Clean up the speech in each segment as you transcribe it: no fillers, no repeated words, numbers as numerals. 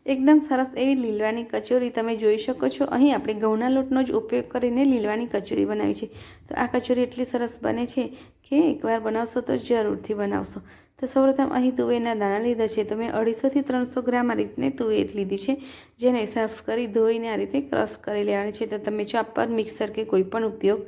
એકદમ સરસ એવી લીલવાની કચોરી તમે જોઈ શકો છો। અહીં આપણે ઘઉંના લોટનો જ ઉપયોગ કરીને લીલવાની કચોરી બનાવી છે। તો આ કચોરી એટલી સરસ બને છે કે એકવાર બનાવશો તો જરૂરથી બનાવશો। તો સૌપ્રથમ અહીં તુવેરના દાણા લીધા છે। તો મેં 250 થી 300 ગ્રામ આ રીતને તુવેર લીધી છે, જેને સાફ કરી ધોઈને આ રીતે ક્રશ કરી લેવાની છે। તો તમે ચોપર, મિક્સર કે કોઈ પણ ઉપયોગ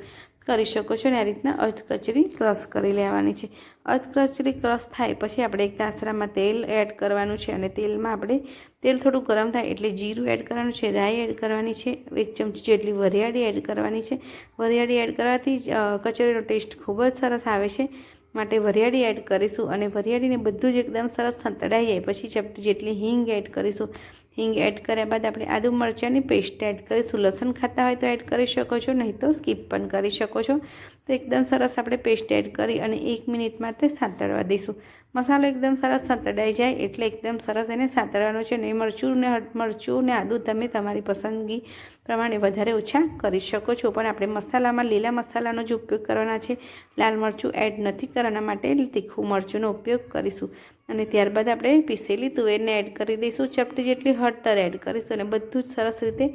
કરી શકો છો। અને આ રીતના અર્ધ કચરી ક્રશ કરી લેવાની છે। અર્ધ કચરી ક્રશ થાય પછી આપણે એક તાસરામાં તેલ એડ કરવાનું છે, અને તેલમાં આપણે તેલ થોડું ગરમ થાય એટલે જીરું એડ કરવાનું છે, રાઈ એડ કરવાની છે, 1 ચમચી જેટલી વરિયાળી એડ કરવાની છે। વરિયાળી એડ કરવાથી કચોરીનો ટેસ્ટ ખૂબ જ સરસ આવે છે, માટે વરિયાળી એડ કરીશું। અને વરિયાળીને બધું જ એકદમ સરસ સંતળાઈ જાય પછી ચપટી જેટલી હિંગ એડ કરીશું। હિંગ એડ કર્યા બાદ આપણે આદુ મરચાંની પેસ્ટ એડ કરીશું। લસણ ખાતા હોય તો એડ કરી શકો છો, નહીં તો સ્કીપ પણ કરી શકો છો। તો એકદમ સરસ આપણે પેસ્ટ એડ કરી અને 1 મિનિટ માટે સાંતળવા દઈશું। મસાલો એકદમ સરસ સંતળાઈ જાય એટલે એકદમ સરસ એને સાંતળવાનો છે। ને મરચું ને આદુ તમે તમારી પસંદગી પ્રમાણે વધારે ઓછા કરી શકો છો, પણ આપણે મસાલામાં લીલા મસાલાનો જ ઉપયોગ કરવાના છે, લાલ મરચું એડ નથી કરવાના, માટે તીખું મરચુંનો ઉપયોગ કરીશું। અને ત્યારબાદ આપણે પીસેલી તુવેરને એડ કરી દઈશું, ચપટી જેટલી હળદર એડ કરીશું અને બધું જ સરસ રીતે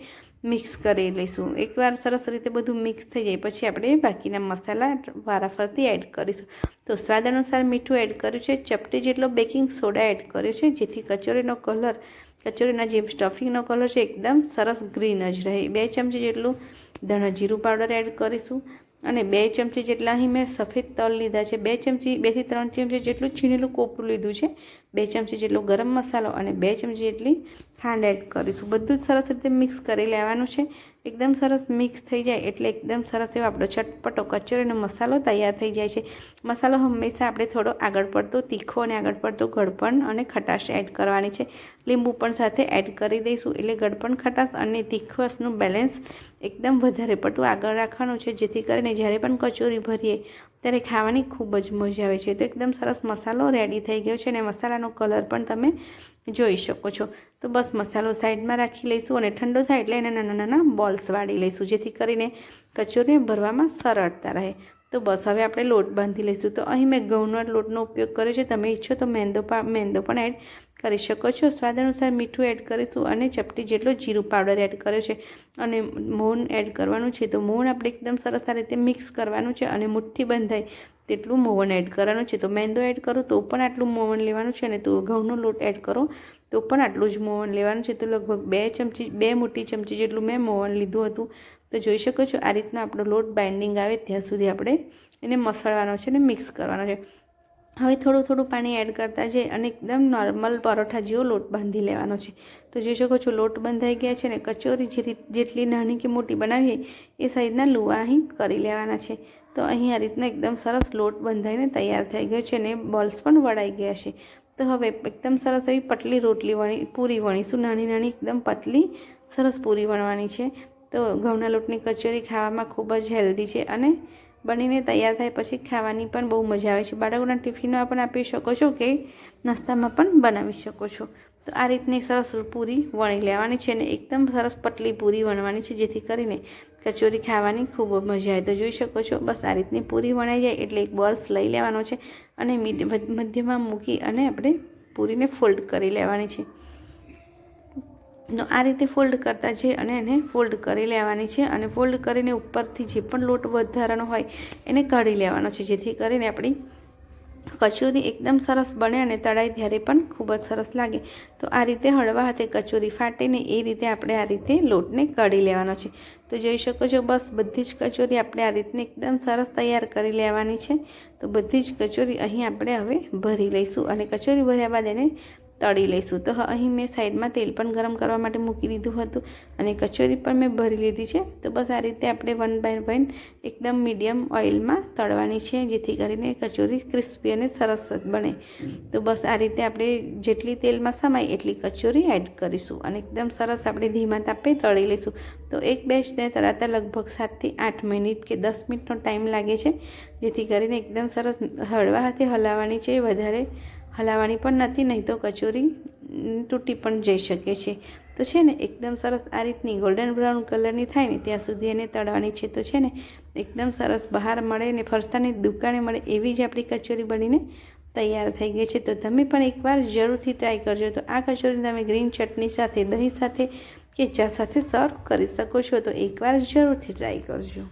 મિક્સ કરી લઈશું। એકવાર સરસ રીતે બધું મિક્સ થઈ જાય પછી આપણે બાકીના મસાલા વારાફરતી એડ કરીશું। તો સ્વાદ અનુસાર મીઠું એડ કર્યું છે, ચપટી જેટલો બેકિંગ સોડા એડ કર્યો છે, જેથી કચોરીનો કલર, કચોરીના જે સ્ટફિંગનો કલર છે એકદમ સરસ ગ્રીન જ રહે। 2 ચમચી જેટલું ધાણા જીરું પાવડર એડ કરીશું, અને 2 ચમચી જેટલા અહીં મેં સફેદ તલ લીધા છે, 2 થી 3 ચમચી જેટલું છીણેલું કોપરું લીધું છે, 2 ચમચી જેટલો ગરમ મસાલો અને 2 ચમચી જેટલી ખાંડ એડ કરીશું। બધું જ સરસ રીતે મિક્સ કરી લેવાનું છે। એકદમ સરસ મિક્સ થઈ જાય એટલે એકદમ સરસ એવો આપણો ચટપટો કચોરીનો મસાલો તૈયાર થઈ જાય છે। મસાલો હંમેશા આપણે થોડો આગળ પડતો તીખો અને આગળ પડતો ગળપણ અને ખટાશ એડ કરવાની છે। લીંબુ પણ સાથે એડ કરી દઈશું એટલે ગળપણ, ખટાશ અને તીખાશનું બેલેન્સ એકદમ વધારે પડતું આગળ રાખવાનું છે, જેથી કરીને જ્યારે પણ કચોરી ભરીએ ત્યારે ખાવાની ખૂબ જ મજા આવે છે। તો એકદમ સરસ મસાલો રેડી થઈ ગયો છે અને મસાલાનો કલર પણ તમે જોઈ શકો છો। તો બસ મસાલો સાઈડમાં રાખી લઈશું અને ઠંડો થાય એટલે એને નાના નાના બોલ્સ વાળી લઈશું, જેથી કરીને કચોરીને ભરવામાં સરળતા રહે। તો બસ હવે આપણે લોટ બાંધી લઈશું। તો અહીં મેં ઘઉંના લોટનો ઉપયોગ કર્યો છે, તમે ઈચ્છો તો મેંદો પણ એડ કરી શકો છો। સ્વાદ અનુસાર મીઠું એડ કરીશું અને ચપટી જેટલો જીરું પાવડર એડ કર્યો છે, અને મોણ એડ કરવાનું છે। તો મોણ આપણે એકદમ સરસ આ રીતે મિક્સ કરવાનું છે અને મુઠ્ઠી બંધાય તેટલું મોવણ એડ કરવાનું છે। તો મેંદો એડ કરો તો પણ આટલું મોવણ લેવાનું છે, અને તો ઘઉંનો લોટ એડ કરો તો પણ આટલું જ મોવણ લેવાનું છે। તો લગભગ 2 મોટી ચમચી જેટલું મેં મોવણ લીધું હતું। તો જોઈ શકો છો આ રીતના આપણો લોટ બાઇન્ડિંગ આવે ત્યાં સુધી આપણે એને મસળવાનો છે અને મિક્સ કરવાનો છે। હવે થોડું થોડું પાણી એડ કરતા જઈ અને એકદમ નોર્મલ પરોઠા જેવો લોટ બાંધી લેવાનો છે। તો જોઈ શકો છો લોટ બંધાઈ ગયા છે, અને કચોરી જેટલી નાની કે મોટી બનાવીએ એ સાઈઝના લુવા અહીં કરી લેવાના છે। તો અહીં આ રીતના એકદમ સરસ લોટ બંધાઈને તૈયાર થઈ ગયો છે, અને બોલ્સ પણ વળાઈ ગયા છે। તો હવે એકદમ સરસ એવી પતલી પૂરી વણીશું, નાની નાની એકદમ પતલી સરસ પૂરી વણવાની છે। તો ઘઉંના લોટની કચોરી ખાવામાં ખૂબ જ હેલ્ધી છે, અને બનીને તૈયાર થાય પછી ખાવાની પણ બહુ મજા આવે છે। બાળકોના ટિફિનમાં પણ આપી શકો છો કે નાસ્તામાં પણ બનાવી શકો છો। તો આ રીતની સરસ પૂરી વણી લેવાની છે, અને એકદમ સરસ પતલી પૂરી વણવાની છે, જેથી કરીને કચોરી ખાવાની ખૂબ મજા આવે। તો જોઈ શકો છો બસ આ રીતની પૂરી વણાઈ જાય એટલે એક બોલ્સ લઈ લેવાનો છે, અને મધ્યમાં મૂકી અને આપણે પૂરીને ફોલ્ડ કરી લેવાની છે। તો આ રીતે ફોલ્ડ કરતા જઈ અને એને ફોલ્ડ કરી લેવાની છે, અને ફોલ્ડ કરીને ઉપરથી જે પણ લોટ વધારાનો હોય એને કાઢી લેવાનો છે, જેથી કરીને આપણી કચોરી એકદમ સરસ બને અને તળાય ત્યારે પણ ખૂબ જ સરસ લાગે। તો આ રીતે હળવા હાથે કચોરી ફાટે ને એ રીતે આપણે આ રીતે લોટને કાઢી લેવાનો છે। તો જોઈ શકો છો બસ બધી જ કચોરી આપણે આ રીતને એકદમ સરસ તૈયાર કરી લેવાની છે। તો બધી જ કચોરી અહીં આપણે હવે ભરી લઈશું, અને કચોરી ભર્યા બાદ એને તળી લઈશું। તો અહીં મેં સાઈડમાં તેલ પણ ગરમ કરવા માટે મૂકી દીધું હતું, અને કચોરી પણ મેં ભરી લીધી છે। તો બસ આ રીતે આપણે 1 બાય 1 એકદમ મીડિયમ ઓઇલમાં તળવાની છે, જેથી કરીને કચોરી ક્રિસ્પી અને સરસ બને। તો બસ આ રીતે આપણે જેટલી તેલમાં સમાય એટલી કચોરી એડ કરીશું, અને એકદમ સરસ આપણે ધીમા તાપે તળી લઈશું। તો એક બેચને તળાતા લગભગ 7 થી 8 મિનિટ કે 10 મિનિટનો ટાઈમ લાગે છે, જેથી કરીને એકદમ સરસ હળવા હાથે હલાવવાની છે, વધારે હલાવવાની પણ નથી, નહીં તો કચોરી તૂટી પણ જઈ શકે છે। તો છે ને એકદમ સરસ આ રીતની ગોલ્ડન બ્રાઉન કલરની થાય ને ત્યાં સુધી એને તળવાની છે। તો છે ને એકદમ સરસ બહાર મળે ને ફરસાની દુકાને મળે એવી જ આપણી કચોરી બનીને તૈયાર થઈ ગઈ છે. તો તમે પણ એકવાર જરૂરથી ટ્રાય કરજો. તો આ કચોરી તમે ગ્રીન ચટણી સાથે, દહીં સાથે કે ચા સાથે સર્વ કરી શકો છો. તો એકવાર જરૂરથી ટ્રાય કરજો.